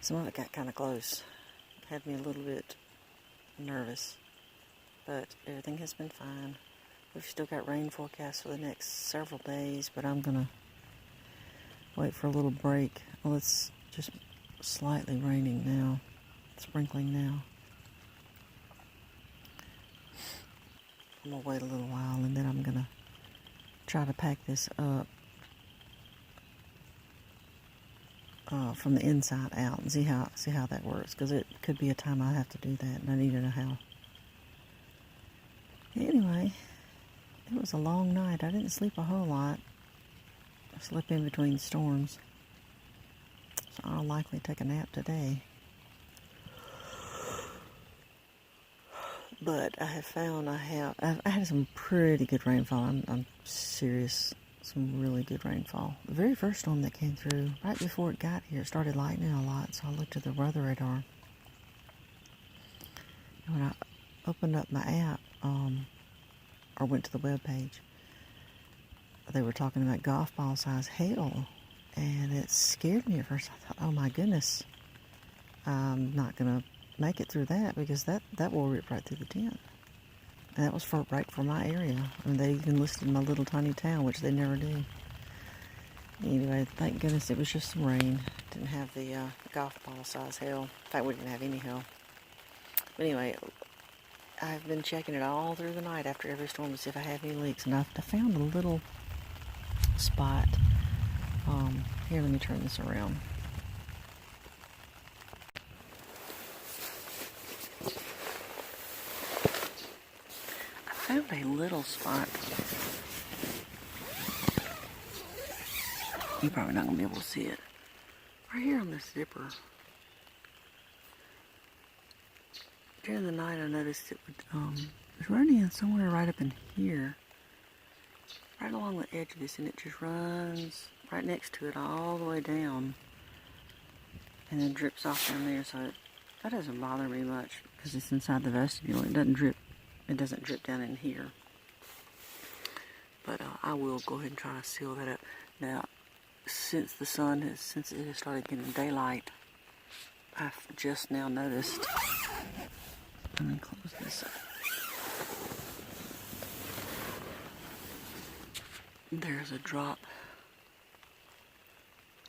Some of it got kind of close. Had me a little bit nervous, but everything has been fine. We've still got rain forecast for the next several days, but I'm gonna wait for a little break. Well, it's just slightly raining now, sprinkling now. I'm gonna wait a little while, and then I'm gonna try to pack this up from the inside out and see how that works, because it could be a time I have to do that, and I need to know how. Anyway, it was a long night. I didn't sleep a whole lot. I slept in between storms, so I'll likely take a nap today. But I have found I had some pretty good rainfall. I'm serious. Some really good rainfall. The very first storm that came through, right before it got here, it started lightning a lot, so I looked at the weather radar. And when I opened up my app, or went to the web page, they were talking about golf ball size hail, and it scared me at first. I thought, oh my goodness, I'm not gonna make it through that, because that will rip right through the tent. And that was right for my area. I mean, they even listed my little tiny town, which they never do. Anyway, thank goodness it was just some rain. Didn't have the golf ball size hail. In fact, we didn't have any hail. But anyway, I've been checking it all through the night after every storm to see if I have any leaks. And I found a little spot. Here, let me turn this around. I found a little spot. You're probably not going to be able to see it. Right here on this zipper. During the night I noticed it was running somewhere right up in here. Right along the edge of this, and it just runs right next to it all the way down. And then drips off down there, so that doesn't bother me much because it's inside the vestibule. It doesn't drip down in here. But I will go ahead and try to seal that up. Now, since it has started getting daylight, I've just now noticed. Let me close this up. There's a drop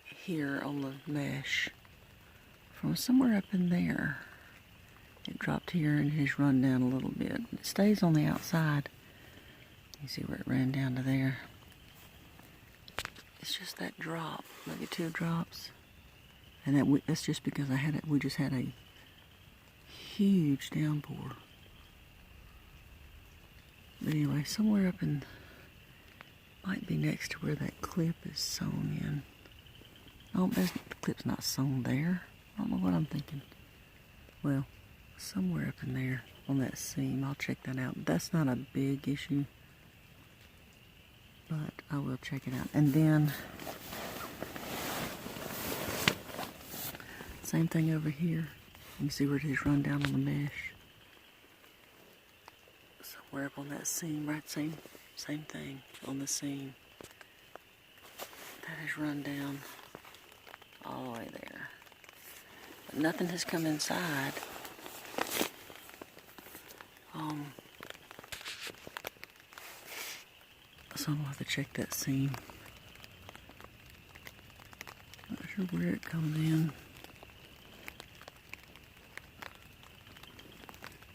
here on the mesh from somewhere up in there. It dropped here and it has run down a little bit. It stays on the outside. You see where it ran down to there. It's just that drop, maybe 2 drops, and that's just because we just had a huge downpour. But anyway, somewhere up in, might be next to where that clip is sewn in. Oh, the clip's not sewn there. I don't know what I'm thinking. Well, somewhere up in there on that seam. I'll check that out. That's not a big issue, but I will check it out. And then same thing over here. You can see where it has run down on the mesh. Somewhere up on that seam, right? Same thing on the seam. That has run down all the way there. But nothing has come inside. So I'm going to have to check that seam. Not sure where it comes in.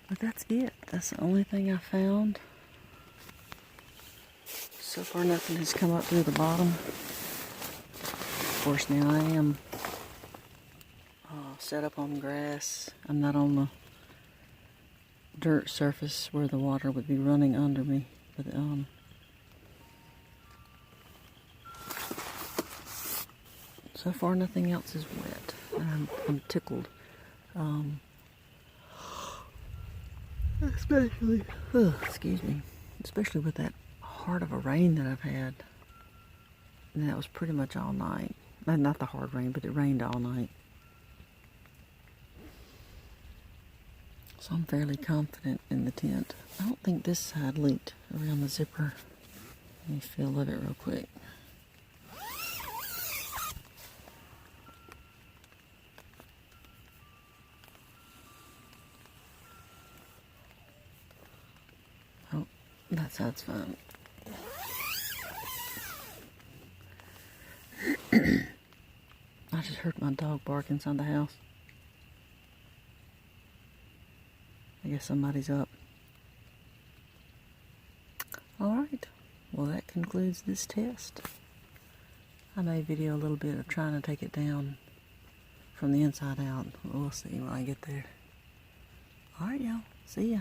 But that's it. That's the only thing I found. So far nothing has come up through the bottom. Of course now I am set up on grass. I'm not on the dirt surface where the water would be running under me. But so far nothing else is wet. I'm tickled. Especially, especially with that hard of a rain that I've had. And that was pretty much all night. Not the hard rain, but it rained all night. So I'm fairly confident in the tent. I don't think this side leaked around the zipper. Let me feel of it real quick. Outside's fine. I just heard my dog bark inside the house. I guess somebody's up. Alright, well that concludes this test. I may video a little bit of trying to take it down from the inside out. We'll see when I get there. Alright y'all, see ya.